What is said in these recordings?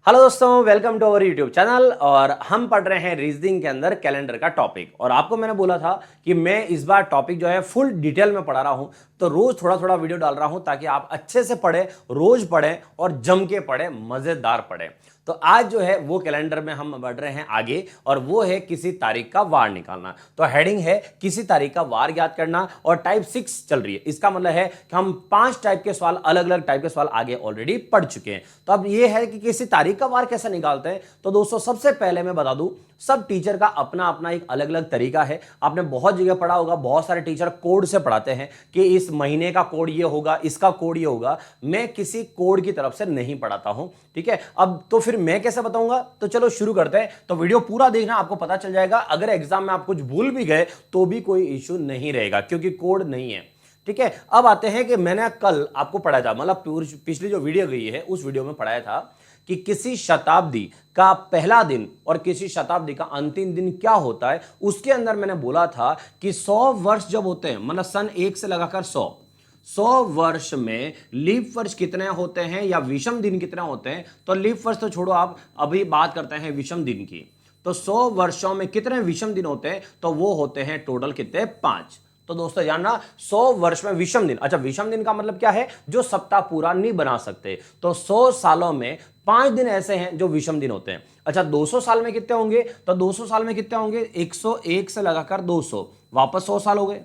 Hello दोस्तों, welcome to our YouTube channel. और हम पढ़ रहे हैं रीजनिंग के अंदर कैलेंडर का टॉपिक। और आपको मैंने बोला था कि मैं इस बार टॉपिक जो है फुल डिटेल में पढ़ा रहा हूं, तो रोज थोड़ा थोड़ा वीडियो डाल रहा हूं ताकि आप अच्छे से पढ़ें, रोज पढ़ें और जम के पढ़ें, मजेदार पढ़ें। तो आज जो है वो कैलेंडर में हम बढ़ रहे हैं आगे, और वो है किसी तारीख का वार निकालना। तो हेडिंग है किसी तारीख का वार याद करना, और टाइप 6 चल रही है। इसका मतलब है कि हम 5 टाइप के सवाल, अलग अलग टाइप के सवाल आगे ऑलरेडी पढ़ चुके हैं। तो अब ये है कि किसी तारीख का वार कैसे निकालते हैं। तो दोस्तों सबसे पहले मैं बता दूं, सब टीचर का अपना अपना एक अलग अलग तरीका है। आपने बहुत जगह पढ़ा होगा, बहुत सारे टीचर कोड से पढ़ाते हैं कि इस महीने का कोड ये होगा, इसका कोड ये होगा। मैं किसी कोड की तरफ से नहीं पढ़ाता हूं, ठीक है। अब तो फिर मैं कैसे बताऊंगा, तो चलो शुरू करते हैं। तो वीडियो पूरा देखना, आपको पता चल जाएगा। अगर एग्जाम में आप कुछ भूल भी गए तो भी कोई इश्यू नहीं रहेगा, क्योंकि कोड नहीं है, ठीक है। अब आते हैं कि मैंने कल आपको पढ़ाया था, मतलब पिछली जो वीडियो गई है उस वीडियो में पढ़ाया था कि किसी शताब्दी का पहला दिन और किसी शताब्दी का अंतिम दिन क्या होता है। उसके अंदर मैंने बोला था कि 100 वर्ष जब होते हैं, मतलब सन 1 से लगाकर 100 वर्ष में लीप वर्ष कितने होते हैं या विषम दिन कितने होते हैं। तो लीप वर्ष तो छोड़ो, आप अभी बात करते हैं विषम दिन की। तो 100 वर्षों में कितने विषम दिन होते हैं, तो वो होते हैं टोटल कितने, 5। तो दोस्तों जानना, 100 वर्ष में विषम दिन, अच्छा विषम दिन का मतलब क्या है, जो सप्ताह पूरा नहीं बना सकते। तो 100 सालों में 5 दिन ऐसे हैं जो विषम दिन होते हैं। अच्छा 200 साल में कितने होंगे, तो 200 साल में कितने होंगे, 101 से लगाकर 200, वापस 100 साल हो गए।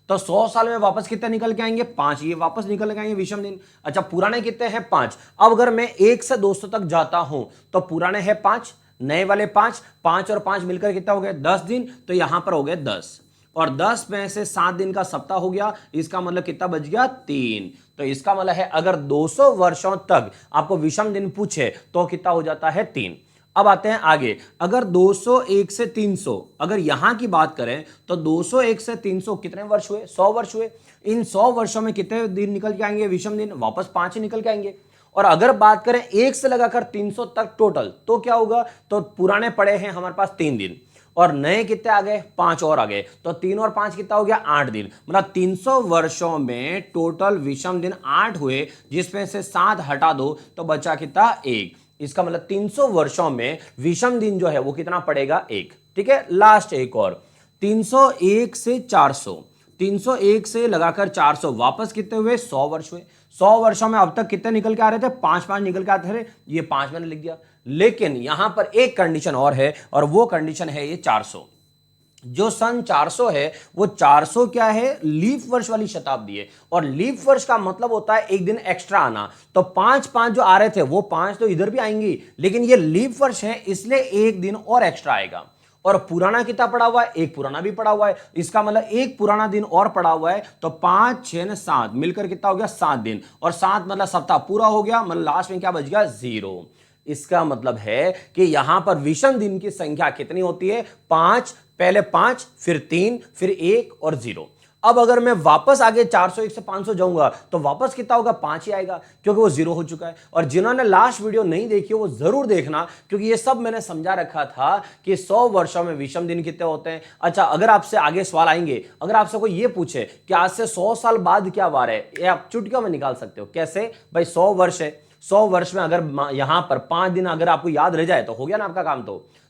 तो 100 साल में वापस कितने निकल के आएंगे, 5, ये वापस निकल के आएंगे विषम दिन। अच्छा पुराने कितने हैं, 5। अब अगर मैं 1 से 200 तक जाता हूं तो पुराने हैं 5, नए वाले 5, 5 और 5 मिलकर कितना हो गया, 10 दिन। तो यहां पर हो गए 10, और 10 में से 7 दिन का सप्ताह हो गया। इसका मतलब कितना बच गया, 3। तो इसका मतलब है अगर 200 वर्षों तक आपको विषम दिन पूछे तो कितना हो जाता है, 3। अब आते हैं आगे, अगर 201 से 300, अगर यहां की बात करें तो 201 से 300 कितने वर्ष हुए, 100 वर्ष हुए। इन 100 वर्षों में कितने दिन निकल के आएंगे विषम दिन, वापस 5 ही निकल के आएंगे। और अगर बात करें 1 से लगाकर 300 तक टोटल, तो क्या होगा, तो पुराने पड़े हैं हमारे पास 3 दिन, और नए कितने आ गए, 5 और आ गए। तो 3 और 5 कितना हो गया, 8 दिन। मतलब 300 वर्षों में टोटल विषम दिन 8 हुए, जिसमें से 7 हटा दो तो बचा कितना, 1। इसका मतलब 300 वर्षों में विषम दिन जो है वो कितना पड़ेगा, 1, ठीक है। लास्ट एक और, 301 से 400, 301 से लगाकर 400, वापस कितने हुए, 100 वर्ष हुए। 100 वर्षों में अब तक कितने निकल के आ रहे थे, 5 निकल के आते थे। ये 5 मैंने लिख दिया, लेकिन यहां पर एक कंडीशन और है, और वो कंडीशन है ये 400। जो सन 400 है वो 400 क्या है, लीप वर्ष वाली शताब्दी है। और लीप वर्ष का मतलब होता है एक दिन एक्स्ट्रा आना। तो 5 जो आ रहे थे वो 5 तो इधर भी आएंगी, लेकिन ये लीप वर्ष है इसलिए एक दिन और एक्स्ट्रा आएगा। और पुराना कितना पड़ा हुआ है, एक पुराना भी पड़ा हुआ है। इसका मतलब एक पुराना दिन और पड़ा हुआ है। तो 5, 6, 7 मिलकर कितना हो गया, 7 दिन। और 7 मतलब सप्ताह पूरा हो गया, मतलब लास्ट में क्या बच गया, 0। इसका मतलब है कि यहां पर विषम दिन की संख्या कितनी होती है, 5, पहले 5, फिर 3, फिर 1 और 0। अब अगर मैं वापस आगे 401 से 500 जाऊंगा तो वापस कितना होगा, 5 ही आएगा, क्योंकि वो 0 हो चुका है। और जिन्होंने लास्ट वीडियो नहीं देखी हो वो जरूर देखना, क्योंकि ये सब मैंने समझा रखा था कि 100 वर्षों में विषम दिन कितने होते हैं। अच्छा अगर आपसे आगे सवाल आएंगे, अगर आपसे कोई ये पूछे कि आज से 100 साल बाद क्या वार है, ये आप चुटकियों में निकाल सकते हो। कैसे भाई, 100 वर्ष है, 100 वर्ष में अगर यहां पर 5 दिन अगर आपको याद रह जाए तो हो गया ना आपका काम।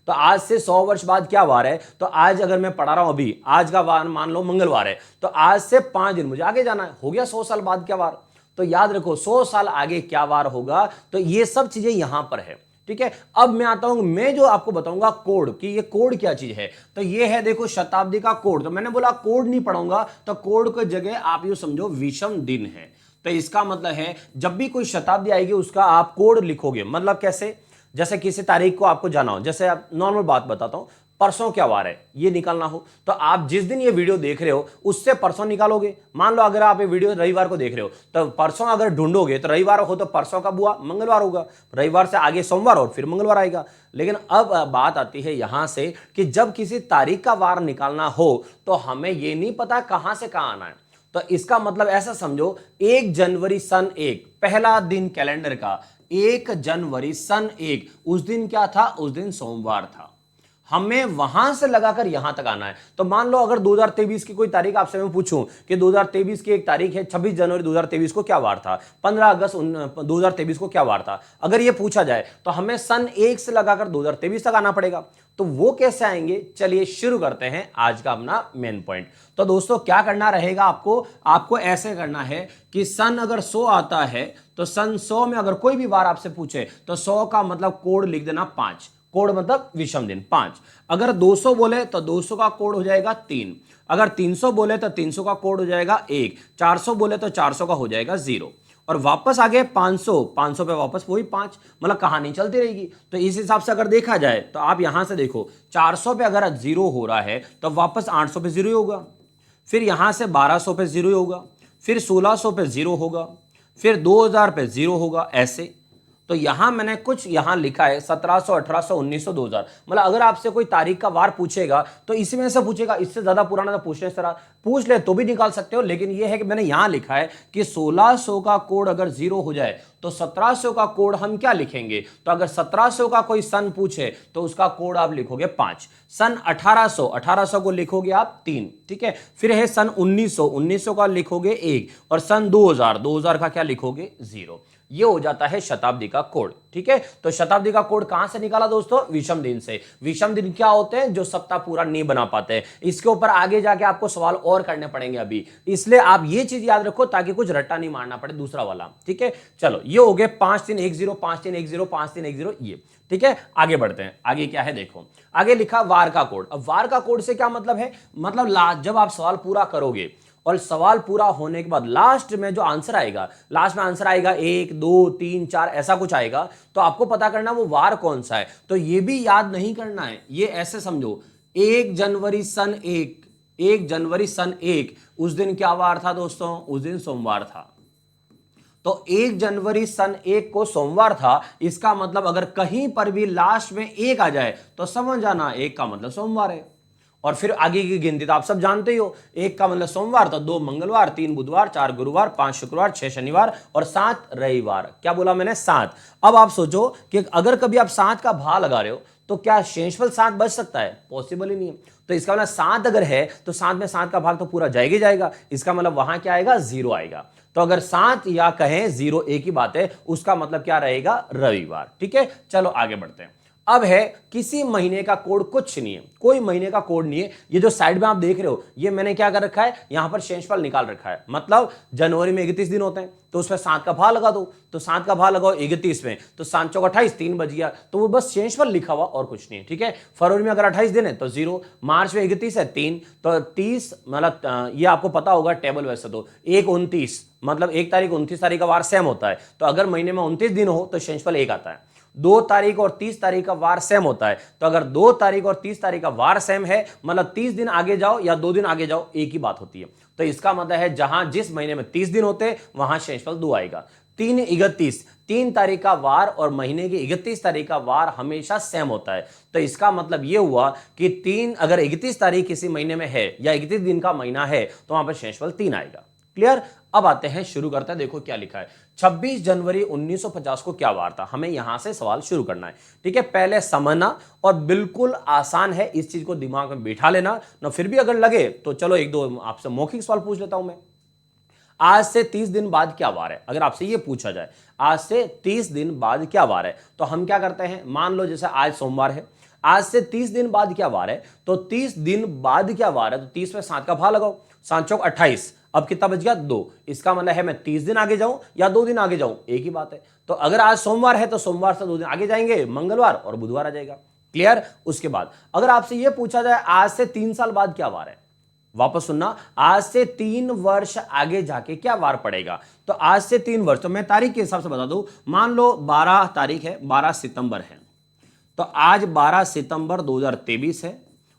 तो आज से 100 वर्ष बाद क्या वार है, तो आज अगर मैं पढ़ा रहा हूं अभी, आज का वार मान लो मंगलवार है, तो आज से 5 दिन मुझे आगे जाना है, हो गया 100 साल बाद क्या वार। तो याद रखो 100 साल आगे क्या वार होगा। तो ये सब चीजें यहां पर है, ठीक है। अब मैं आता हूं, मैं जो आपको बताऊंगा कोड, कि ये कोड क्या चीज है। तो ये है देखो शताब्दी का कोड। तो मैंने बोला कोड नहीं पढ़ाऊंगा, तो कोड की जगह आप यूं समझो विषम दिन है। तो इसका मतलब है जब भी कोई शताब्दी आएगी उसका आप कोड लिखोगे। मतलब कैसे, जैसे किसी तारीख को आपको जाना हो, जैसे आप नॉर्मल बात बताता हूं, परसों क्या वार है ये निकालना हो, तो आप जिस दिन ये वीडियो देख रहे हो उससे परसों निकालोगे। मान लो अगर आप ये वीडियो रविवार को देख रहे हो, तो परसों अगर ढूंढोगे तो रविवार हो तो परसों कब हुआ, मंगलवार होगा। रविवार से आगे सोमवार और फिर मंगलवार आएगा। लेकिन अब बात आती है यहां से कि जब किसी तारीख का वार निकालना हो तो हमें ये नहीं पता कहां से कहां आना है। तो इसका मतलब ऐसा समझो, 1 जनवरी सन 1 पहला दिन कैलेंडर का, 1 जनवरी सन 1 उस दिन क्या था, उस दिन सोमवार था। हमें वहां से लगाकर यहां तक आना है। तो मान लो अगर 2023 की कोई तारीख आपसे मैं पूछूं कि 2023 की एक तारीख है 26 जनवरी 2023 को क्या वार था, 15 अगस्त 2023 को क्या वार था, अगर ये पूछा जाए तो हमें सन 1 से लगाकर 2023 तक आना पड़ेगा। तो वो कैसे आएंगे, चलिए शुरू करते हैं आज का अपना मेन पॉइंट। तो दोस्तों क्या करना रहेगा आपको ऐसे करना है कि सन अगर 100 आता है तो सन 100 में अगर कोई भी वार आपसे पूछे तो 100 का मतलब कोड लिख देना 5, कोड मतलब विषम दिन 5। अगर 200 बोले तो 200 का कोड हो जाएगा 3, अगर 300 बोले तो 300 का कोड हो जाएगा 1, 400 बोले तो 400 का हो जाएगा 0, और वापस आ गए 500 पे वापस वही 5, मतलब कहानी चलती रहेगी। तो इस हिसाब से अगर देखा जाए तो आप यहां से देखो 400 पे अगर 0 हो रहा है तो वापस 800 पे 0 होगा, फिर यहां से 1200 पे 0 होगा, फिर 1600 पे 0 होगा, फिर 2000 पे 0 होगा, ऐसे। तो यहां मैंने कुछ यहां लिखा है 1700, 1800, 1900, 2000। मतलब अगर आपसे कोई तारीख का वार पूछेगा तो इसमें से पूछेगा, इससे ज्यादा पुराना तो पूछने से पूछ ले तो भी निकाल सकते हो, लेकिन यह है कि मैंने यहां लिखा है कि 1600 का कोड अगर 0 हो जाए तो 1700 का कोड हम क्या लिखेंगे। तो अगर 1700 का कोई सन पूछे तो उसका कोड आप लिखोगे 5, सन 1800 को लिखोगे आप 3, ठीक है। फिर है सन 1900 का लिखोगे 1, और सन 2000 का क्या लिखोगे 0। ये हो जाता है शताब्दी का कोड, ठीक है। तो शताब्दी का कोड कहां से निकाला दोस्तों, विषम दिन से। विषम दिन क्या होते हैं, जो सप्ताह पूरा नहीं बना पाते हैं। इसके ऊपर आगे जाके आपको सवाल और करने पड़ेंगे अभी, इसलिए आप ये चीज याद रखो ताकि कुछ रट्टा नहीं मारना पड़े दूसरा वाला, ठीक है। चलो ये हो गए 5310, 5310, 5310, ये ठीक है। आगे बढ़ते हैं, आगे क्या है देखो, आगे लिखा वार का कोड। अब वार का कोड से क्या मतलब है, मतलब जब आप सवाल पूरा करोगे और सवाल पूरा होने के बाद लास्ट में जो आंसर आएगा, लास्ट में आंसर आएगा 1 2 3 4 ऐसा कुछ आएगा, तो आपको पता करना वो वार कौन सा है। तो ये भी याद नहीं करना है, ये ऐसे समझो 1 जनवरी सन 1 उस दिन क्या वार था दोस्तों, उस दिन सोमवार था। तो 1 जनवरी सन 1 को सोमवार था, इसका मतलब अगर कहीं पर भी लास्ट में 1 आ जाए तो समझ जाना 1 का मतलब सोमवार है। और फिर आगे की गिनती तो आप सब जानते ही हो, 1 का मतलब सोमवार, तो 2 मंगलवार, 3 बुधवार, 4 गुरुवार, 5 शुक्रवार, 6 शनिवार और 7 रविवार। क्या बोला मैंने, 7। अब आप सोचो कि अगर कभी आप 7 का भाव लगा रहे हो तो क्या शेषफल 7 बच सकता है, पॉसिबल ही नहीं है। तो इसका मतलब 7 अगर है तो 7 में 7 का भाग तो पूरा जाएगा ही जाएगा, इसका मतलब वहां क्या आएगा, 0 आएगा। तो अगर 7 या कहें 0 एक ही बात है, उसका मतलब क्या रहेगा, रविवार, ठीक है। चलो आगे बढ़ते हैं। अब है किसी महीने का कोड, कुछ नहीं है, कोई महीने का कोड नहीं है। ये जो साइड में आप देख रहे हो, ये मैंने क्या कर रखा है, यहां पर शेषफल निकाल रखा है। मतलब जनवरी में 31 दिन होते हैं तो उसमें 7 का भाग लगा दो, तो 7 का भाग लगाओ 31 में, तो 7 चौक 28, 3 बच गया, तो वो बस शेषफल लिखा हुआ और कुछ नहीं है, ठीक है। फरवरी में अगर 28 दिन है तो 0, मार्च में 31 है 3, तो 30 मतलब ये आपको पता होगा टेबल, वैसे तो 1 29 मतलब 1 तारीख 29 तारीख का वार सेम होता है, तो अगर महीने में 29 दिन हो तो शेषफल 1 आता है। 2 तारीख और 30 तारीख का वार सेम होता है, तो अगर 2 तारीख और 30 तारीख का वार सेम है, मतलब 30 दिन आगे जाओ या 2 दिन आगे जाओ एक ही बात होती है। तो इसका मतलब है जहां जिस महीने में 30 दिन होते हैं वहां शेषफल 2 आएगा। 3 तारीख का वार और महीने की 31 तारीख का वार हमेशा सेम होता है। तो इसका मतलब यह हुआ कि अगर 31 तारीख किसी महीने में है या 31 दिन का महीना है तो वहां पर शेषफल 3 आएगा। क्लियर। अब आते हैं, शुरू करते हैं। देखो क्या लिखा है, 26 जनवरी 1950 को क्या वार था, हमें यहां से सवाल शुरू करना है, ठीक है। पहले समझना, और बिल्कुल आसान है, इस चीज को दिमाग में बैठा लेना ना। फिर भी अगर लगे तो चलो 1-2 आपसे मौखिक सवाल पूछ लेता हूं मैं। आज से 30 दिन बाद क्या वार है, अगर आपसे यह पूछा जाए आज से 30 दिन बाद क्या वार है, तो हम क्या करते हैं, मान लो जैसे आज सोमवार है, आज से 30 दिन बाद क्या वार है, तो 30 दिन बाद क्या वार है, तो 30 में 7 का भाग लगाओ, 7 चौक 28, अब कितना बच गया 2, इसका मतलब है मैं 30 दिन आगे जाऊं या 2 दिन आगे जाऊं एक ही बात है। तो अगर आज सोमवार है तो सोमवार से 2 दिन आगे जाएंगे, मंगलवार और बुधवार आ जाएगा। क्लियर। उसके बाद अगर आपसे यह पूछा जाए आज से 3 साल बाद क्या वार है, वापस सुनना, आज से 3 वर्ष आगे जाके क्या वार पड़ेगा, तो आज से 3 वर्ष, तो मैं तारीख के हिसाब से बता दूं, मान लो 12 तारीख है, 12 सितंबर है, तो आज 12 सितंबर 2023 है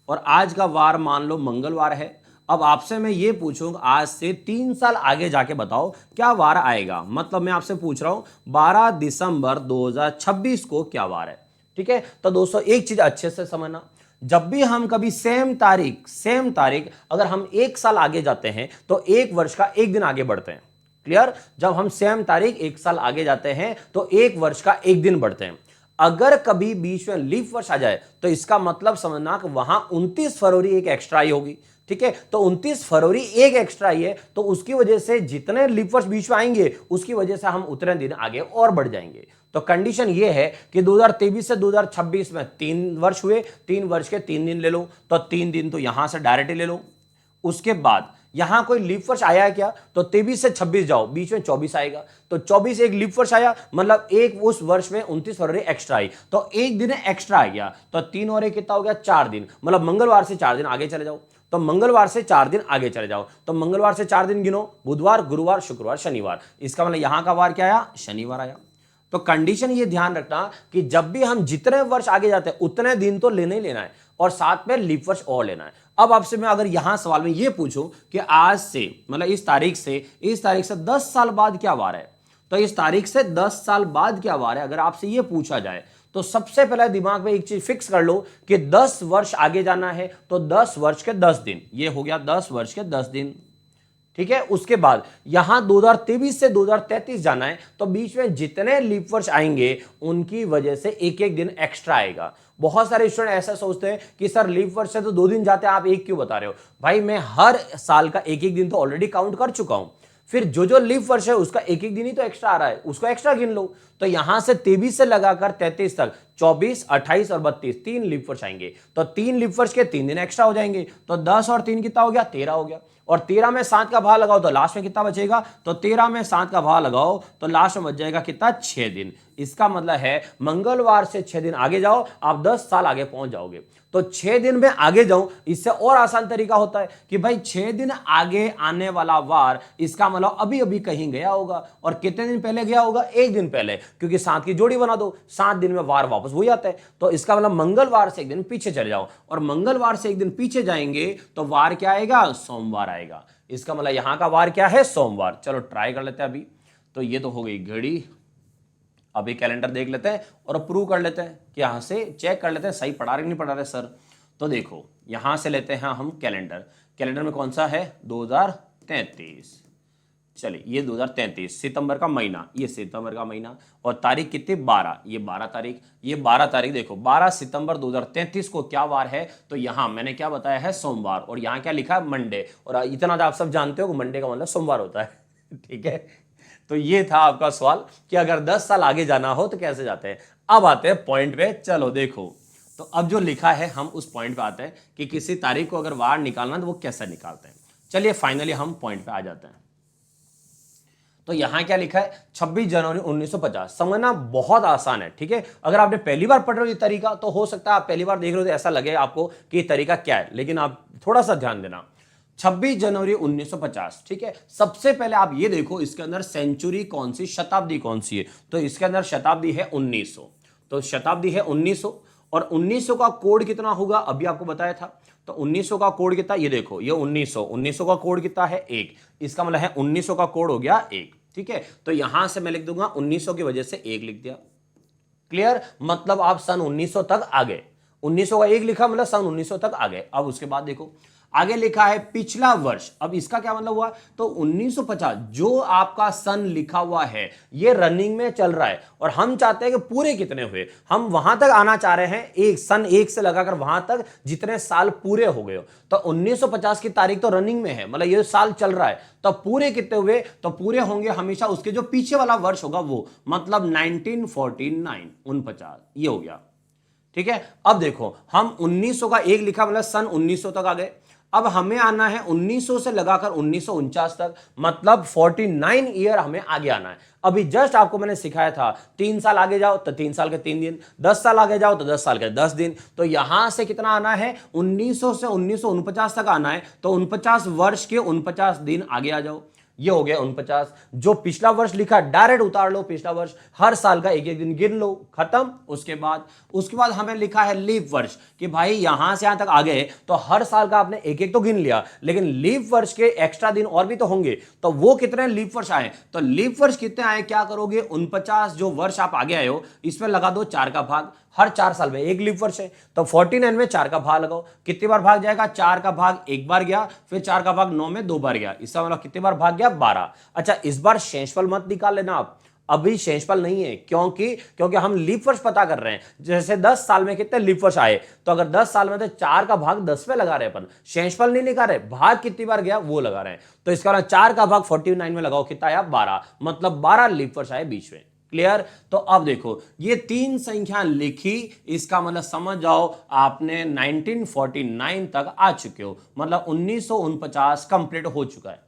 और आज का वार मान लो मंगलवार है। अब आपसे मैं ये पूछूंगा आज से 3 साल आगे जाके बताओ क्या वार आएगा, मतलब मैं आपसे पूछ रहा हूं 12 दिसंबर 2026 को क्या वार है, ठीक है। तो दोस्तों एक चीज अच्छे से समझना, जब भी हम कभी सेम तारीख अगर हम 1 साल आगे जाते हैं तो 1 वर्ष का 1 दिन आगे बढ़ते हैं। क्लियर। जब हम सेम तारीख 1 साल आगे जाते हैं तो 1 वर्ष का 1 दिन बढ़ते हैं। अगर कभी बीच में लीप वर्ष आ जाए तो इसका मतलब समझना कि वहां 29 फरवरी एक एक्स्ट्रा आई होगी। ठीक है, तो 29 फरवरी एक एक्स्ट्रा आई है, तो उसकी वजह से जितने लीप वर्ष बीच में आएंगे उसकी वजह से हम उतने दिन आगे और बढ़ जाएंगे। तो कंडीशन ये है कि 2023 से 2026 में 3 वर्ष हुए, 3 वर्ष के 3 दिन ले लो, तो 3 दिन तो यहां से डायरेक्ट ले लो। उसके बाद यहां कोई लीप वर्ष आया है क्या, तो 23 से 26 जाओ, बीच में 24 आएगा, तो 24 एक लीप वर्ष आया, मतलब एक उस वर्ष में 29 फरवरी एक्स्ट्रा आई, तो एक दिन एक्स्ट्रा आ गया, तो 3 और 1 कितना हो गया, 4 दिन, मतलब मंगलवार से 4 दिन आगे चले जाओ, तो मंगलवार से 4 दिन आगे चले जाओ, तो मंगलवार से 4 दिन गिनो, बुधवार, गुरुवार, शुक्रवार, शनिवार, इसका मतलब यहां का वार क्या आया, शनिवार आया। तो कंडीशन ये ध्यान रखना कि जब भी हम जितने वर्ष आगे जाते हैं उतने दिन तो लेना ही लेना है, और साथ में लीप वर्ष और लेना है। अब आपसे मैं अगर यहां सवाल में ये पूछूं कि आज से मतलब इस तारीख से 10 साल बाद क्या वार है, तो इस तारीख से 10 साल बाद क्या वार है, अगर आपसे ये पूछा जाए तो सबसे पहले दिमाग में एक चीज फिक्स कर लो कि 10 वर्ष आगे जाना है, तो 10 वर्ष के 10 दिन, ये हो गया 10 वर्ष के 10 दिन। ठीक है, उसके बाद यहां 2023 से 2033 जाना है, तो बीच में जितने लीप वर्ष आएंगे उनकी वजह से एक एक दिन एक्स्ट्रा आएगा। बहुत सारे स्टूडेंट ऐसा सोचते हैं कि सर लीप वर्ष से तो 2 दिन जाते हैं, आप एक क्यों बता रहे हो। भाई मैं हर साल का एक एक दिन तो ऑलरेडी काउंट कर चुका हूं, फिर जो लीप वर्ष है उसका एक एक दिन ही तो एक्स्ट्रा आ रहा है, उसको एक्स्ट्रा गिन लो। तो यहां से 23 से लगाकर 33 तक 24, 28 और 32 3 लीप वर्ष आएंगे, तो 3 लीप वर्ष के 3 दिन एक्स्ट्रा हो जाएंगे, तो 10 और 3 कितना हो गया, 13 हो गया, और 13 में 7 का भाग लगाओ तो लास्ट में कितना बचेगा, तो 13 में 7 का भाग लगाओ तो लास्ट में बच जाएगा कितना, 6 दिन। इसका मतलब है मंगलवार से 6 दिन आगे जाओ, आप 10 साल आगे पहुंच जाओगे। तो 6 दिन में आगे जाऊं, इससे और आसान तरीका होता है कि भाई 6 दिन आगे आने वाला वार, इसका मतलब अभी अभी कहीं गया होगा, और कितने दिन पहले गया होगा, 1 दिन पहले, क्योंकि 7 की जोड़ी बना दो, 7 दिन में वार वापस हो जाता है, तो इसका मतलब मंगलवार से 1 दिन पीछे चले जाओ, और मंगलवार से 1 दिन पीछे जाएंगे तो वार क्या आएगा, सोमवार आएगा। इसका मतलब यहां का वार क्या है, सोमवार। चलो ट्राई कर लेते हैं अभी। तो ये तो हो गई घड़ी, अभी कैलेंडर देख लेते हैं और अप्रूव कर लेते हैं कि यहां से चेक कर लेते हैं सही पढ़ा रहे नहीं पढ़ा रहे सर। तो देखो यहां से लेते हैं हम कैलेंडर में कौन सा है, 2033। चलिए ये 2033 सितंबर का महीना, ये सितंबर का महीना, और तारीख कितनी, 12, ये 12 तारीख, ये 12 तारीख देखो 12 सितंबर 2033 को क्या वार है, तो यहां मैंने क्या बताया है, सोमवार, और यहां क्या लिखा है, मंडे, और इतना तो आप सब जानते हो कि मंडे का मतलब सोमवार होता है। ठीक है, तो ये था आपका सवाल कि अगर 10 साल आगे जाना हो तो कैसे जाते हैं। अब आते हैं पॉइंट पे, चलो देखो, तो अब जो लिखा है हम उस पॉइंट पे आते हैं कि किसी तारीख को अगर वार निकालना तो वो कैसे निकालते हैं। चलिए फाइनली हम पॉइंट पे आ जाते हैं। तो यहां क्या लिखा है, 26 जनवरी 1950। समझना बहुत आसान है। ठीक है, अगर आपने पहली बार पढ़ रहे हो ये तरीका, तो हो सकता है आप पहली बार देख रहे हो तो ऐसा लगे आपको कि ये तरीका क्या है, लेकिन आप थोड़ा सा ध्यान देना। 26 जनवरी 1950। ठीक है, सबसे पहले आप ये देखो इसके अंदर सेंचुरी कौन सी, शताब्दी कौन सी है, तो इसके अंदर शताब्दी है 1900, तो शताब्दी है 1900, और 1900 का कोड कितना होगा, अभी आपको बताया था। तो 1900 का कोड कितना, ये देखो ये 1900 का कोड कितना है, 1, इसका मतलब है 1900 का कोड हो गया 1। ठीक है, तो यहां से मैं लिख दूंगा 1900 की वजह से 1 लिख दिया। क्लियर, मतलब आप सन 1900 तक आ गए, 1900 का 1 लिखा मतलब सन 1900 तक आ गए। अब उसके बाद देखो आगे लिखा है पिछला वर्ष, अब इसका क्या मतलब हुआ, तो 1950 जो आपका सन लिखा हुआ है ये रनिंग में चल रहा है, और हम चाहते हैं कि पूरे कितने हुए, हम वहां तक आना चाह रहे हैं, एक सन 1 से लगाकर वहां तक जितने साल पूरे हो गए हो। तो 1950 की तारीख तो रनिंग में है, मतलब ये साल चल रहा है, तो पूरे कितने हुए, तो पूरे होंगे हमेशा उसके जो पीछे वाला वर्ष होगा वो, मतलब 1949, 49, ये हो गया। ठीक है, अब देखो हम 1900 का 1 लिखा मतलब सन 1900 तक आ गए। अब हमें आना है 1900 से लगाकर 1949 तक, मतलब 49 ईयर हमें आगे आना है। अभी जस्ट आपको मैंने सिखाया था 3 साल आगे जाओ तो 3 साल के 3 दिन, 10 साल आगे जाओ तो 10 साल के 10 दिन। तो यहां से कितना आना है, 1900 से 1949 तक आना है, तो 49 वर्ष के 49 दिन आगे आ जाओ, ये हो गया 49। जो पिछला वर्ष लिखा डायरेक्ट उतार लो, पिछला वर्ष, हर साल का एक एक दिन गिन लो, खत्म। उसके बाद हमें लिखा है लीप वर्ष, कि भाई यहां से यहां तक आ गए तो हर साल का आपने एक एक तो गिन लिया, लेकिन लीप वर्ष के एक्स्ट्रा दिन और भी तो होंगे, तो वो कितने लीप वर्ष आए, तो लीप वर्ष कितने आए, क्या करोगे, 49 जो वर्ष आप आगे आए हो इसमें लगा दो 4 का भाग, हर 4 साल में एक लीप वर्ष है, तो 49 में 4 का भाग लगाओ, कितनी बार भाग जाएगा, 4 का भाग 1 बार गया, फिर 4 का भाग 9 में 2 बार गया, इसका मतलब कितनी बार भाग गया, 12। अच्छा इस बार शेषफल मत निकाल लेना आप, अभी शेषफल नहीं है। क्योंकि हम लीप वर्ष पता कर रहे हैं। जैसे 10 साल में कितने लीप वर्ष आए, तो अगर 10 साल में तो 4 का भाग 10 पे लगा रहे अपन, शेषफल नहीं लगा रहे, भाग कितनी बार गया वो लगा रहे हैं। तो इसका मतलब 4 का भाग 49 में लगाओ, कितना आया 12, मतलब 12 लीप वर्ष आए बीच में। क्लियर। तो अब देखो ये 3 संख्या लिखी, इसका मतलब समझ जाओ आपने 1949 तक आ चुके हो, मतलब 1949 कंप्लीट हो चुका है।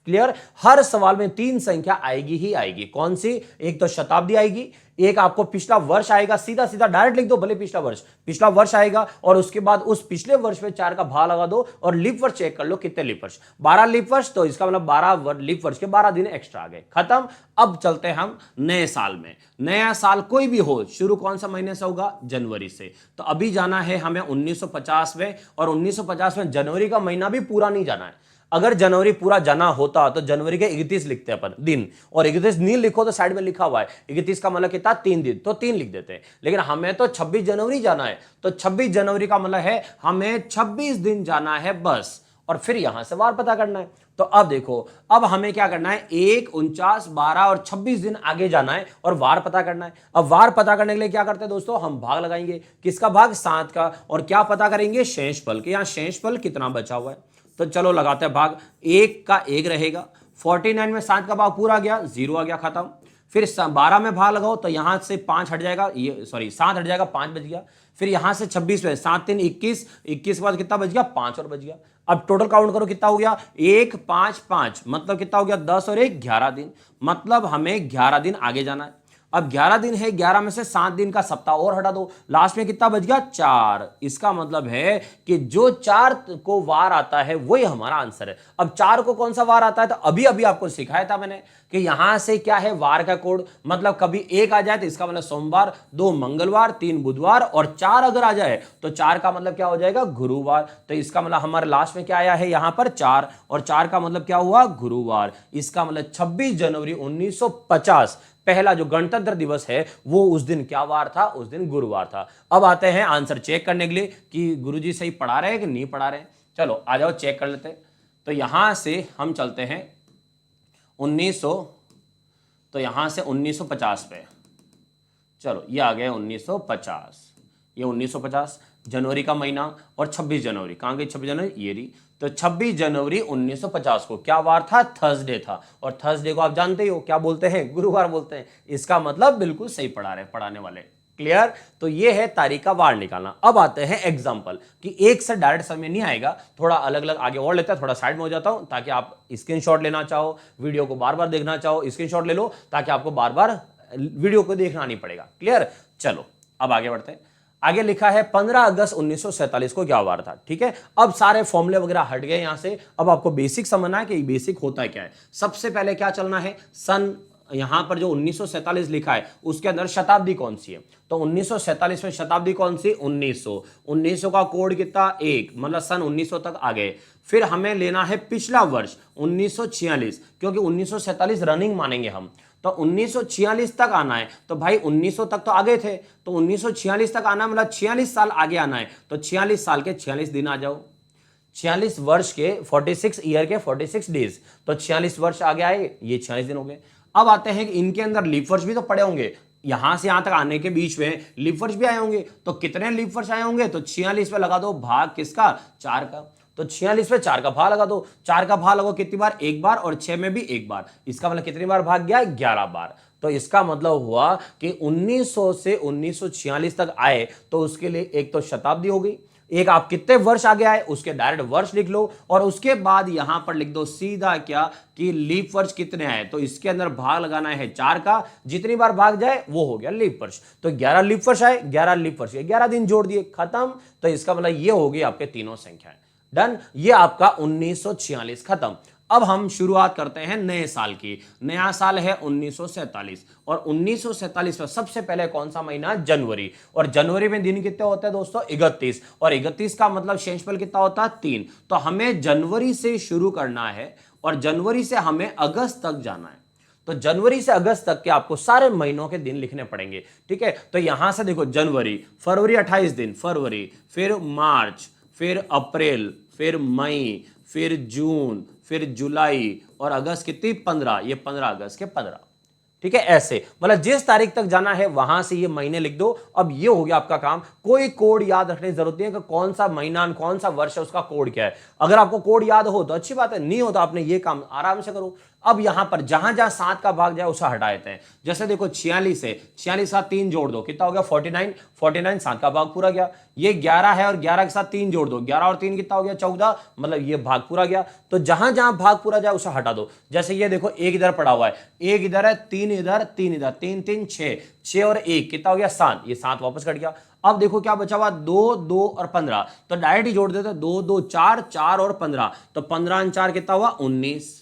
क्लियर। हर सवाल में 3 संख्या आएगी ही आएगी। कौन सी? एक तो शताब्दी आएगी, एक आपको पिछला वर्ष आएगा, सीधा सीधा डायरेक्ट लिख दो, भले पिछला वर्ष आएगा, और उसके बाद उस पिछले वर्ष में 4 का भाग लगा दो और लीप वर्ष चेक कर लो कितने लीप वर्ष, 12 लीप वर्ष, तो इसका मतलब 12 लीप वर्ष के 12 दिन एक्स्ट्रा आ गए, खत्म। अब चलते हैं हम नए साल में। नया साल कोई भी हो, शुरू कौन सा महीने से होगा? जनवरी से। तो अभी जाना है हमें 1950 में, और 1950 में जनवरी का महीना भी पूरा नहीं जाना है। अगर जनवरी पूरा जाना होता तो जनवरी के 31 लिखते हैं अपन दिन, और 31 नहीं लिखो तो साइड में लिखा हुआ है 31 का मतलब कितना? 3 दिन, तो 3 लिख देते हैं। लेकिन हमें तो 26 जनवरी जाना है, तो 26 जनवरी का मतलब है हमें 26 दिन जाना है बस, और फिर यहां से वार पता करना है। तो अब देखो, अब हमें क्या करना है? 1, 49, 12 और 26 दिन आगे जाना है और वार पता करना है। अब वार पता करने के लिए क्या करते हैं दोस्तों? हम भाग लगाएंगे। किसका भाग? 7 का। और क्या पता करेंगे? शेषफल के। यहां शेषफल कितना बचा हुआ है, तो चलो लगाते हैं भाग। 1 का 1 रहेगा, 49 में 7 का भाग पूरा गया, 0 आ गया, खत्म। फिर 12 में भाग लगाओ तो यहां से 5 हट जाएगा, ये सॉरी 7 हट जाएगा, 5 बच गया। फिर यहां से 26 में 7 3 21, 21 के बाद कितना बच गया? 5 और बच गया। अब टोटल काउंट करो कितना हो गया? 1 5 5, मतलब कितना हो गया? 10 और 1 11 दिन, मतलब हमें 11 दिन आगे जाना है। अब 11 दिन है, 11 में से 7 दिन का सप्ताह और हटा दो, लास्ट में कितना बच गया? 4। इसका मतलब है कि जो 4 को वार आता है वही हमारा आंसर है। अब 4 को कौन सा वार आता है? तो अभी अभी आपको सिखाया था मैंने कि यहां से क्या है वार का कोड, मतलब कभी 1 आ जाए तो इसका मतलब सोमवार, 2 मंगलवार, 3 बुधवार, और 4 अगर आ जाए तो 4 का मतलब क्या हो जाएगा? गुरुवार। तो इसका मतलब हमारे लास्ट में क्या आया है? यहां पर 4, और 4 का मतलब क्या हुआ? गुरुवार। इसका मतलब 26 जनवरी 1950 पहला जो गणतंत्र दिवस है वो उस दिन क्या वार था? उस दिन गुरुवार था। अब आते हैं आंसर चेक करने के लिए कि गुरुजी सही पढ़ा रहे हैं कि नहीं पढ़ा रहे हैं। चलो आ जाओ चेक कर लेते हैं। तो यहां से हम चलते हैं 1900, तो यहां से 1950 पे, चलो ये आ गया 1950, ये 1950 जनवरी का महीना, और 26 जनवरी कहां गई? 26 जनवरी ये रही। तो 26 जनवरी 1950 को क्या वार था? थर्सडे था, और थर्सडे को आप जानते ही हो क्या बोलते हैं? गुरुवार बोलते हैं। इसका मतलब बिल्कुल सही पढ़ा रहे पढ़ाने वाले। क्लियर। तो ये है तारीख का वार निकालना। अब आते हैं एग्जाम्पल कि एक से डायरेक्ट समय नहीं आएगा, थोड़ा अलग अलग आगे और लेते हैं, थोड़ा साइड में हो जाता हूं ताकि आप स्क्रीनशॉट लेना चाहो, वीडियो को बार बार देखना चाहो, स्क्रीनशॉट ले लो ताकि आपको बार बार वीडियो को देखना नहीं पड़ेगा। क्लियर। चलो अब आगे बढ़ते हैं। आगे लिखा है 15 अगस्त 1947 को क्या वार था। ठीक है। अब सारे फॉर्मूले वगैरह हट गए यहां से। अब आपको बेसिक समझना है कि बेसिक होता क्या है। सबसे पहले क्या चलना है? सन, यहां पर जो 1947 लिखा है उसके अंदर शताब्दी कौन सी है? तो 1947 में शताब्दी कौन सी? 1900। 1900 का कोड कितना? 1, मतलब सन 1900 तक आ गए। फिर हमें लेना है पिछला वर्ष 1946, क्योंकि 1947 रनिंग मानेंगे हम, तो 1946 तक आना है। तो भाई 1900 तक तो आगे थे, तो 1946 तक आना मतलब 46 साल आगे आना है। तो 46 साल के 46 दिन आ जाओ, 46 वर्ष के 46 ईयर के 46 डेज, तो 46 वर्ष आगे आए, ये 46 दिन हो गए। अब आते हैं कि इनके अंदर लीप वर्ष भी तो पड़े होंगे, यहां से यहां तक आने के बीच में लीप वर्ष भी आए होंगे। तो कितने लीप वर्ष आए होंगे? तो 46 पे लगा दो भाग किसका? 4 का। तो 46 पे 4 का भाग लगा दो, 4 का भाग लगाओ कितनी बार? 1 बार, और 6 में भी 1 बार। इसका मतलब कितनी बार भाग गया? 11 बार। तो इसका मतलब हुआ कि 1900 से 1946 तक आए, तो उसके लिए एक तो शताब्दी हो गई, एक आप कितने वर्ष आगे आए उसके डायरेक्ट वर्ष लिख लो, और उसके बाद यहां पर लिख दो सीधा क्या कि लीप वर्ष कितने आए। तो इसके अंदर भाग लगाना है 4 का, जितनी बार भाग जाए वो हो गया लीप वर्ष। तो 11 लीप वर्ष आए, 11 लीप वर्ष, 11 दिन जोड़ दिए, खत्म। तो इसका मतलब ये हो गई आपके तीनों संख्याएं। डन। ये आपका 1946 खत्म। अब हम शुरुआत करते हैं नए साल की। नया साल है 1947, और 1947 में सबसे पहले कौन सा महीना? जनवरी। और जनवरी में दिन कितने होते हैं दोस्तों? 31, और 31 का मतलब शेषफल कितना होता है? 3। तो हमें जनवरी से शुरू करना है, और जनवरी से हमें अगस्त तक जाना है। तो जनवरी से अगस्त तक के आपको सारे महीनों के दिन लिखने पड़ेंगे। ठीक है। तो यहां से देखो जनवरी, फरवरी 28 दिन, फरवरी, फिर मार्च, फिर अप्रैल, फिर मई, फिर जून, फिर जुलाई, और अगस्त कितनी? 15। ये 15 अगस्त के 15। ठीक है, ऐसे मतलब जिस तारीख तक जाना है वहां से ये महीने लिख दो। अब ये हो गया आपका काम। कोई कोड याद रखने की जरूरत नहीं है कि कौन सा महीना कौन सा वर्ष है, उसका कोड क्या है। अगर आपको कोड याद हो तो अच्छी बात है, नहीं हो तो आपने ये काम आराम से करो। अब यहां पर जहां जहां 7 का भाग जाए उसे हटा देते हैं। जैसे देखो 46 है, 46 साथ 3 जोड़ दो, कितना हो गया 49, 49 7 का भाग पूरा गया। ये 11 है और 11 के साथ 3 जोड़ दो, 11 और 3 कितना हो गया 14, मतलब ये भाग पूरा गया। तो जहां जहां भाग पूरा जाए उसे हटा दो। जैसे ये देखो एक इधर पड़ा हुआ है, एक इधर है, 3 इधर, 3 इधर, 3 3 6, 6 और 1 कितना हो गया 7, ये 7 वापस कट गया। अब देखो क्या बचा हुआ 2 2 और 15, तो डायरेक्ट ही जोड़ देते 2 2 4, 4 और 15, तो 15 और 4 कितना हुआ 19,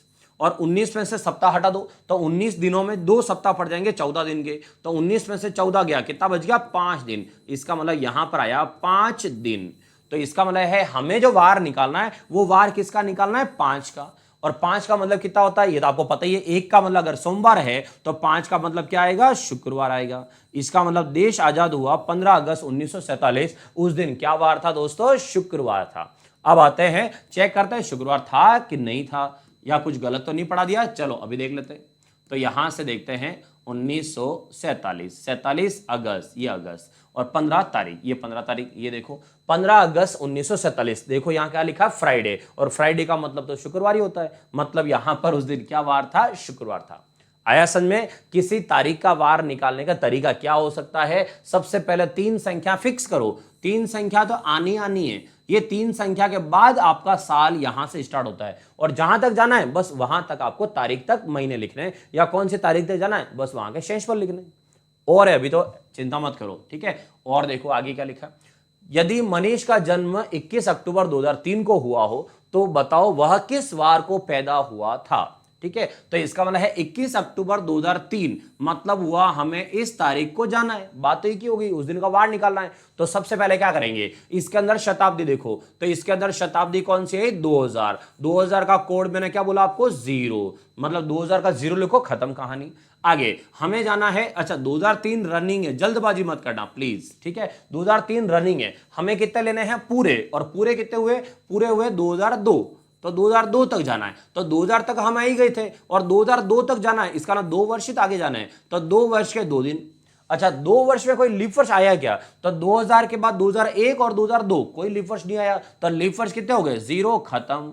और 19 में से सप्ताह हटा दो तो 19 दिनों में 2 सप्ताह पड़ जाएंगे 14 दिन के। तो 19 में से 14 गया, कितना बच गया 5 दिन। इसका मतलब यहां पर आया 5 दिन। तो इसका मतलब है हमें जो वार निकालना है वो वार किसका निकालना है 5 का। और 5 का मतलब कितना होता है ये तो आपको पता ही है। 1 का मतलब अगर सोमवार है तो 5 का मतलब क्या आएगा शुक्रवार आएगा। इसका मतलब देश आजाद हुआ 15 अगस्त 1947। उस दिन क्या वार था दोस्तों, शुक्रवार था। अब आते हैं चेक करते हैं शुक्रवार था कि नहीं था, या कुछ गलत तो नहीं पढ़ा दिया। चलो अभी देख लेते हैं। तो यहां से देखते हैं 1947, 47 अगस्त, ये अगस्त, और 15 तारीख, ये 15 तारीख, ये देखो 15 अगस्त 1947। देखो यहां क्या लिखा फ्राइडे, और फ्राइडे का मतलब तो शुक्रवार ही होता है। मतलब यहां पर उस दिन क्या वार था, शुक्रवार था। आया समझ में। किसी तारीख का वार निकालने का तरीका क्या हो सकता है, सबसे पहले 3 संख्या फिक्स करो। 3 संख्या तो आनी है। ये 3 संख्या के बाद आपका साल यहां से स्टार्ट होता है, और जहां तक जाना है बस वहां तक आपको तारीख तक महीने लिखने हैं, या कौन सी तारीख तक जाना है बस वहां के शेषफल लिखने। और है अभी तो चिंता मत करो, ठीक है। और देखो आगे क्या लिखा, यदि मनीष का जन्म 21 अक्टूबर 2003 को हुआ हो तो बताओ वह किस वार को पैदा हुआ था। ठीक है, तो इसका मतलब है 21 अक्टूबर 2003, मतलब हुआ हमें इस तारीख को जाना है। बात तो एक ही होगी, उस दिन का वार निकालना है। तो सबसे पहले क्या करेंगे, इसके अंदर शताब्दी देखो, तो इसके अंदर शताब्दी कौन सी है 2000। 2000 का कोड मैंने क्या बोला आपको 0, मतलब 2000 का 0 लिखो, खत्म कहानी। आगे हमें जाना है, अच्छा 2003 रनिंग है, जल्दबाजी मत करना प्लीज, ठीक है। 2003 रनिंग है, हमें कितने लेने हैं पूरे, और पूरे कितने हुए, पूरे हुए 2002, तो 2002 तक जाना है। तो 2000 तक हम आ ही गए थे, और 2002 तक जाना है, इसका ना 2 वर्ष ही आगे जाना है। तो 2 वर्ष के 2 दिन। अच्छा 2 वर्ष में कोई लीप वर्ष आया क्या, तो 2000 के बाद 2001 और 2002 कोई लीप वर्ष नहीं आया। तो लीप वर्ष कितने हो गए 0, खत्म।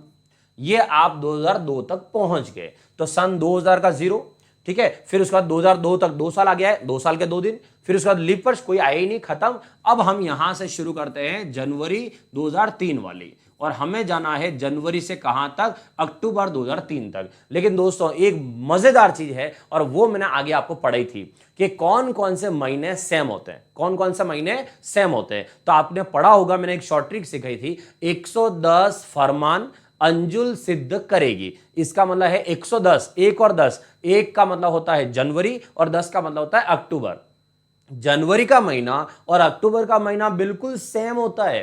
ये आप 2002 तक पहुंच गए। तो सन 2000 का 0, ठीक है। फिर उसके बाद 2002 तक 2 साल आ गया है, 2 साल के 2 दिन। फिर उसके बाद लीप वर्ष कोई आया ही नहीं, खत्म। अब हम यहां से शुरू करते हैं जनवरी 2003 वाली, और हमें जाना है जनवरी से कहां तक, अक्टूबर 2003 तक। लेकिन दोस्तों एक मजेदार चीज है, और वो मैंने आगे आपको पढ़ाई थी कि कौन कौन से महीने सेम होते हैं, कौन कौन से महीने सेम होते हैं। तो आपने पढ़ा होगा, मैंने एक शॉर्ट ट्रिक सिखाई थी, 110 फरमान अंजुल सिद्ध करेगी। इसका मतलब है 110, 1 और 10, 1 का मतलब होता है जनवरी और 10 का मतलब होता है अक्टूबर। जनवरी का महीना और अक्टूबर का महीना बिल्कुल सेम होता है।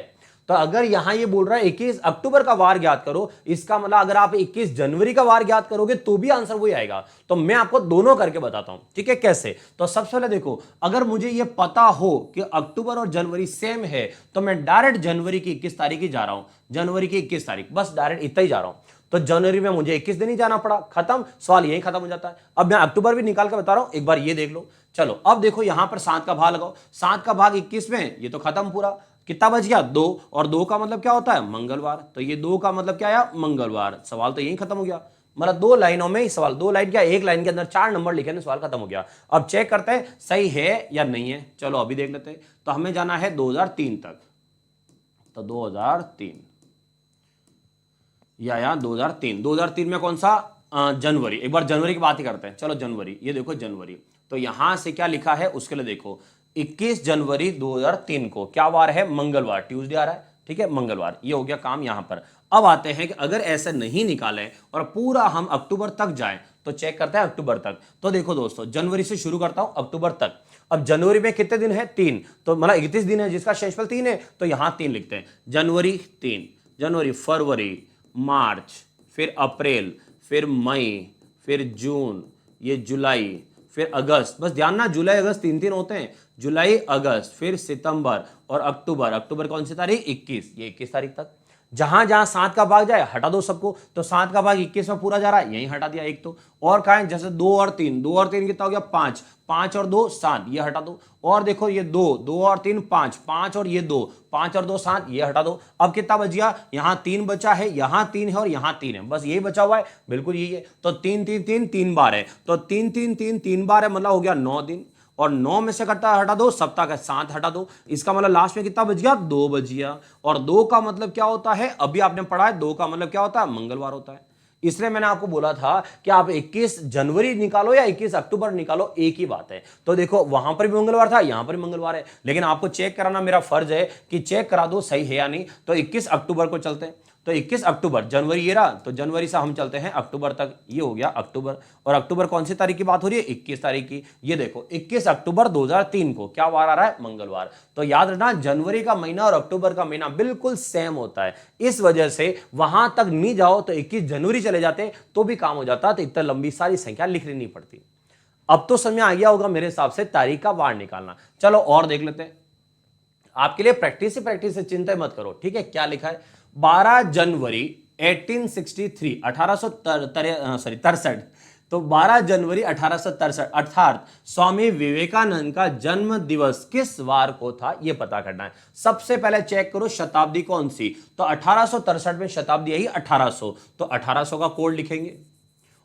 तो अगर यहां ये बोल रहा है 21 अक्टूबर का वार ज्ञात करो, इसका मतलब अगर आप 21 जनवरी का वार ज्ञात करोगे तो भी आंसर वही आएगा। तो मैं आपको दोनों करके बताता हूं, ठीक है कैसे। तो सबसे पहले देखो, अगर मुझे ये पता हो कि अक्टूबर और जनवरी सेम है तो मैं डायरेक्ट जनवरी की 21 तारीख ही जा रहा हूं, जनवरी की 21 तारीख, बस डायरेक्ट इतना ही जा रहा हूं। तो जनवरी में मुझे 21 दिन ही जाना पड़ा, खत्म, सवाल यही खत्म हो जाता है। अब मैं अक्टूबर भी निकाल के बता रहा हूं, एक बार ये देख लो। चलो अब देखो यहां पर 7 का भाग लगाओ, 7 का भाग 21 में, ये तो खत्म पूरा। कितना बच गया 2, और 2 का मतलब क्या होता है मंगलवार। तो ये 2 का मतलब क्या आया मंगलवार। सवाल तो यही खत्म हो गया। मतलब 2 लाइनों में ही सवाल, 2 लाइन क्या, 1 लाइन के अंदर 4 नंबर लिखे ना, सवाल खत्म हो गया। अब चेक करते हैं सही है या नहीं है। चलो अभी देख लेते हैं। तो हमें जाना है 2003 तक, तो 2003 या 2003 में कौन सा जनवरी, एक बार जनवरी की बात ही करते हैं। चलो जनवरी, ये देखो जनवरी, तो यहां से क्या लिखा है उसके लिए देखो, 21 जनवरी 2003 को क्या वार है, मंगलवार, ट्यूसडे आ रहा है, ठीक है मंगलवार। ये हो गया काम यहां पर। अब आते हैं कि अगर ऐसे नहीं निकालें और पूरा हम अक्टूबर तक जाएं, तो चेक करते हैं अक्टूबर तक। तो देखो दोस्तों जनवरी से शुरू करता हूं अक्टूबर तक। अब जनवरी में कितने दिन है 3, तो मतलब 31 दिन है जिसका शेषफल 3 है, तो यहां 3 लिखते हैं। जनवरी 3, जनवरी, फरवरी, मार्च, फिर अप्रैल, फिर मई, फिर जून, ये जुलाई, फिर अगस्त। बस ध्यान ना, जुलाई अगस्त 3 होते हैं, जुलाई अगस्त, फिर सितंबर और अक्टूबर। अक्टूबर कौन सी तारीख 21, ये 21 तारीख तक। जहां जहां 7 का भाग जाए हटा दो सबको, तो 7 का भाग 21 में पूरा जा रहा है, यही हटा दिया एक तो। और कहा है जैसे 2 और 3, 2 और 3 कितना हो गया 5, 5 और 2 7, ये हटा दो। और देखो ये 2, 2 और 3 5, 5 और ये 2, 5 और 2 7, ये हटा दो। अब कितना बच गया, यहां 3 बचा है, यहां 3 है और यहां 3 है, बस यही बचा हुआ है, बिल्कुल यही है। तो 3 3 3 3 बार है, तो 3 3 3 3 बार है, मतलब हो गया 9 दिन। और 9 में से कट्टा हटा दो, सप्ताह का 7 हटा दो, इसका मतलब लास्ट में कितना बच गया 2 बच गया। और 2 का मतलब क्या होता है, अभी आपने पढ़ा है 2 का मतलब क्या होता है, मंगलवार होता है। इसलिए मैंने आपको बोला था कि आप 21 जनवरी निकालो या 21 अक्टूबर निकालो, एक ही बात है। तो देखो वहां पर भी मंगलवार था, यहां पर भी मंगलवार है, लेकिन आपको चेक कराना मेरा फर्ज है कि चेक करा दो सही है या नहीं। तो 21 अक्टूबर को चलते हैं, तो 21 अक्टूबर, जनवरी ये रहा, तो जनवरी से हम चलते हैं अक्टूबर तक, ये हो गया अक्टूबर। और अक्टूबर कौन सी तारीख की बात हो रही है, 21 तारीख की। ये देखो 21 अक्टूबर 2003 को क्या वार आ रहा है, मंगलवार। तो याद रखना जनवरी का महीना और अक्टूबर का महीना बिल्कुल सेम होता है, इस वजह से वहां तक नहीं जाओ तो 21 जनवरी चले जाते तो भी काम हो जाता, तो इतना लंबी सारी संख्या लिखनी नहीं पड़ती। अब तो समझ आ गया होगा मेरे हिसाब से तारीख का वार निकालना। चलो और देख लेते हैं, आपके लिए प्रैक्टिस ही प्रैक्टिस है, चिंता मत करो, ठीक है। क्या लिखा है, 12 जनवरी 1863, 1863, तो 12 जनवरी 1863 अर्थात स्वामी विवेकानंद का जन्म दिवस किस वार को था, यह पता करना है। सबसे पहले चेक करो शताब्दी कौन सी, तो 1863 में शताब्दी आई 1800, तो 1800 का कोड लिखेंगे।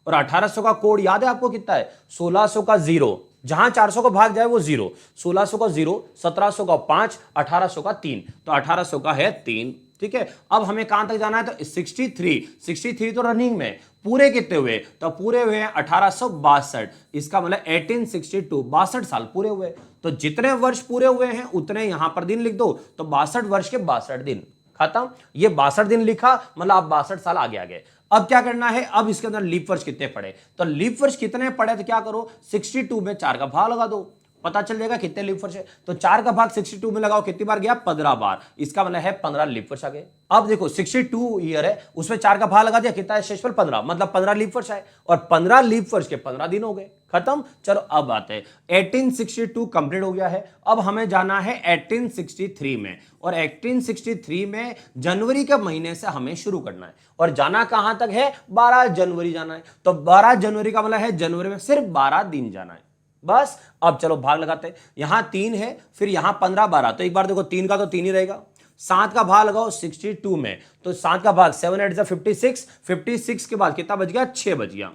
और 1800 का कोड याद है आपको कितना है, 1600 का 0, जहां 400 को भाग जाए वो 0, 1600 का 0, 1700 का 5, 1800 का 3, तो 1800 का है 3, ठीक है। अब हमें कहां तक जाना है, तो 63 तो रनिंग में, पूरे कितने हुए, तो पूरे हुए हैं 1862, इसका मतलब 1862, 62 साल पूरे हुए। तो जितने वर्ष पूरे हुए हैं उतने यहां पर दिन लिख दो, तो 62 वर्ष के 62 दिन खत्म। ये 62 दिन लिखा मतलब आप 62 साल आगे आ गए। अब क्या करना है, अब इसके अंदर लीप वर्ष कितने पड़े, तो लीप वर्ष कितने पड़े, तो क्या करो 62 में 4 का भाग लगा दो, पता चल जाएगा कितने लीप वर्ष है। तो 4 का भाग 62 में लगाओ, कितनी बार गया 15 बार, इसका मतलब है 15 लीप वर्ष आ गए। अब देखो 62 ईयर है, उसमें 4 का भाग लगा दिया, कितना है शेषफल 15, मतलब 15 लीप वर्ष है, और 15 लीप वर्ष के 15 दिन हो गए, खत्म। चलो अब आते हैं 1862 कंप्लीट हो गया है। अब हमें जाना है 1863 में, और 1863 में जनवरी के महीने से हमें शुरू करना है, और जाना कहां तक है, 12 जनवरी जाना है। तो 12 जनवरी का मतलब है जनवरी में सिर्फ 12 दिन जाना है बस। अब चलो भाग लगाते हैं, यहां 3 है, फिर यहां 15 12, तो एक बार देखो 3 का तो 3 ही रहेगा, 7 का भाग लगाओ 62 में, तो 7 का भाग 7 8 56, 56 के बाद कितना बच गया 6 बच गया।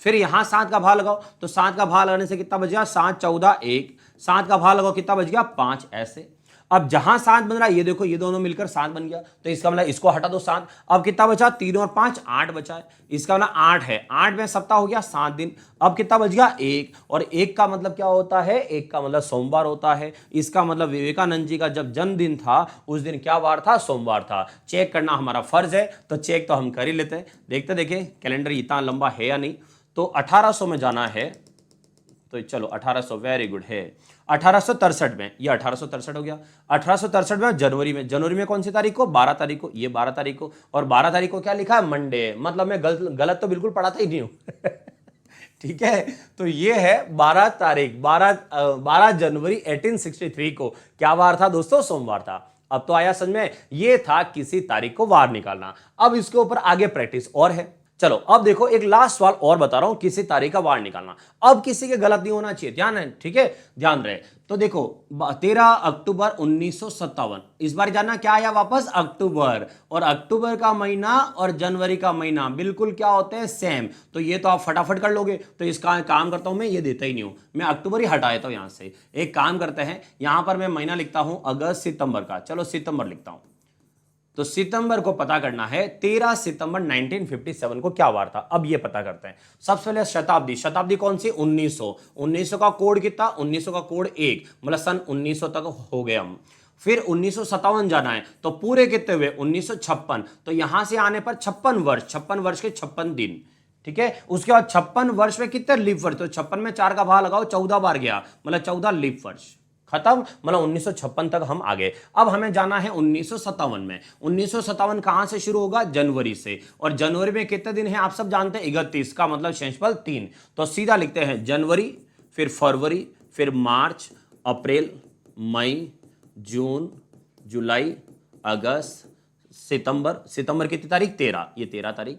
फिर यहां 7 का भाग लगाओ, तो 7 का भाग लगाने से कितना बच गया 7 14 1, 7 का भाग लगाओ कितना बच गया 5, ऐसे। अब जहां 7 बन रहा है ये देखो, ये दोनों मिलकर 7 बन गया, तो इसका मतलब इसको हटा दो 7। अब कितना बचा, 3 और 5 8 बचा है, इसका मतलब 8 है, 8 में सप्ताह हो गया 7 दिन। अब कितना बच गया 1, और 1 का मतलब क्या होता है, 1 का मतलब सोमवार होता है, इसका मतलब विवेकानंद जी का जब जन्मदिन था उस दिन क्या वार था, सोमवार था। चेक करना हमारा फर्ज है, तो चेक तो हम कर ही लेते हैं। देखते देखें कैलेंडर इतना लंबा है या नहीं। तो 1800 में जाना है, तो चलो 1800, वेरी गुड है 1863 में, ये 1863 हो गया। 1863 में जनवरी में कौन सी तारीख को, 12 तारीख को, ये 12 तारीख को, और 12 तारीख को क्या लिखा है, मंडे, मतलब मैं गलत तो बिल्कुल पढ़ाता ही नहीं हूं ठीक है। तो ये है 12 तारीख, 12 जनवरी 1863 को क्या वार था दोस्तों, सोमवार था। अब तो आया समझ में, ये था किसी तारीख को वार निकालना। अब इसके ऊपर आगे प्रैक्टिस और है। चलो अब देखो एक लास्ट सवाल और बता रहा हूं, किसी तारीख का वार निकालना। अब किसी के गलत नहीं होना चाहिए, ध्यान है, ठीक है, ध्यान रहे। तो देखो 13 अक्टूबर 1957, इस बार जाना क्या आया वापस, अक्टूबर, और अक्टूबर का महीना और जनवरी का महीना बिल्कुल क्या होते हैं, सेम। तो ये तो आप फटाफट कर लोगे, तो इसका काम करता हूं मैं, ये देता ही नहीं हूं मैं, अक्टूबर ही हटा देता हूं यहां से। एक काम करते हैं, यहां पर मैं महीना लिखता हूं अगस्त सितंबर का, चलो सितंबर लिखता हूं। तो सितंबर को पता करना है, 13 सितंबर 1957 को क्या वार था। अब ये पता करते हैं। सबसे पहले शताब्दी कौन सी, 1900 का कोड कितना, 1900 का कोड 1, मतलब सन 1900 तक हो गए हम। फिर 1957 जाना है, तो पूरे कितने हुए 1956, तो यहां से आने पर 56 वर्ष के 56 दिन, ठीक है। उसके बाद 56 वर्ष में कितने लीप वर्ष, तो 56 में 4 का भाग लगाओ, 14 बार गया, मतलब 14 लीप वर्ष, खत्म, मतलब 1956 तक हम आ गए। अब हमें जाना है 1957 में। 1957 कहां से शुरू होगा, जनवरी से, और जनवरी में कितने दिन हैं आप सब जानते हैं, 31, का मतलब शेषफल 3। तो सीधा लिखते हैं जनवरी, फिर फरवरी, फिर मार्च, अप्रैल, मई, जून, जुलाई, अगस्त, सितंबर, सितंबर कितनी तारीख 13, ये 13 तारीख।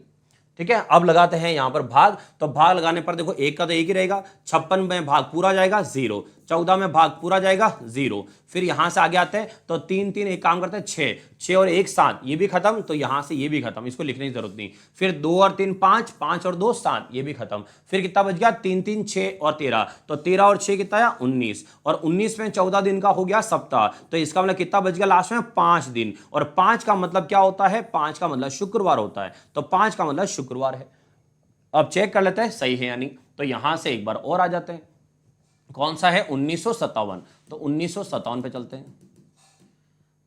ठीक है, अब लगाते हैं यहां पर भाग, तो भाग लगाने पर देखो एक का तो एक ही रहेगा, 56 में भाग पूरा जाएगा 0, 14 में भाग पूरा जाएगा 0, फिर यहां से आगे आते हैं तो 3 3 एक काम करते हैं 6, 6 और 1 7, ये भी खत्म, तो यहां से ये भी खत्म, इसको लिखने की जरूरत नहीं। फिर 2 और 3 5, 5 और 2 7, ये भी खत्म। फिर कितना बच गया, 3 3 6 और 13, तो 13 और 6 कितना आया 19, और 19 में 14 दिन का हो गया सप्ताह, तो इसका मतलब कितना बच गया लास्ट में 5 दिन, और 5 का मतलब क्या होता है, 5 का मतलब शुक्रवार होता है, तो 5 का मतलब शुक्रवार है। अब चेक कर लेते हैं सही है यानी, तो यहां से एक बार और आ जाते हैं, कौन सा है 1957, तो 1957 पे चलते हैं।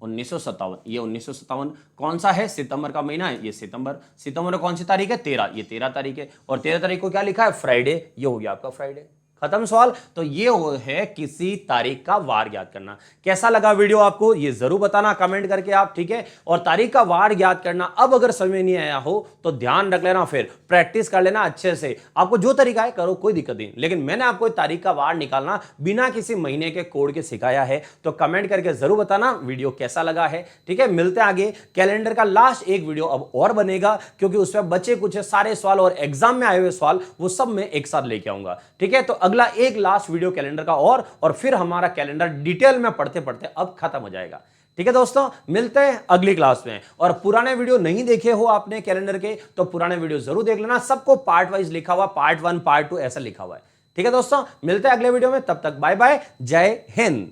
1957, ये 1957 कौन सा है, सितंबर का महीना है, ये सितंबर। सितंबर में कौन सी तारीख है, 13, ये 13 तारीख है, और 13 तारीख को क्या लिखा है, फ्राइडे, ये हो गया आपका फ्राइडे। खत्म सवाल। तो ये है किसी तारीख का वार याद करना। कैसा लगा वीडियो आपको ये जरूर बताना कमेंट करके आप, ठीक है। और तारीख का वार याद करना अब अगर समझ में नहीं आया हो तो ध्यान रख लेना, फिर प्रैक्टिस कर लेना अच्छे से, आपको जो तरीका है करो, कोई दिक्कत नहीं, लेकिन मैंने आपको तारीख का वार निकालना बिना किसी महीने के कोड के सिखाया है। तो कमेंट करके जरूर बताना वीडियो कैसा लगा है, ठीक है। मिलते हैं आगे, कैलेंडर का लास्ट एक वीडियो अब और बनेगा, क्योंकि उसमें बचे कुछ सारे सवाल और एग्जाम में आए हुए सवाल वो सब मैं एक साथ लेके आऊंगा, ठीक है। तो अगला एक लास्ट वीडियो कैलेंडर का और फिर हमारा कैलेंडर डिटेल में पढ़ते पढ़ते अब खत्म हो जाएगा, ठीक है दोस्तों। मिलते हैं अगली क्लास में। और पुराने वीडियो नहीं देखे हो आपने कैलेंडर के, तो पुराने वीडियो जरूर देख लेना, सबको पार्ट वाइज लिखा हुआ, पार्ट 1 पार्ट 2 ऐसा लिखा हुआ है, ठीक है दोस्तों। मिलते हैं अगले वीडियो में, तब तक बाय बाय, जय हिंद।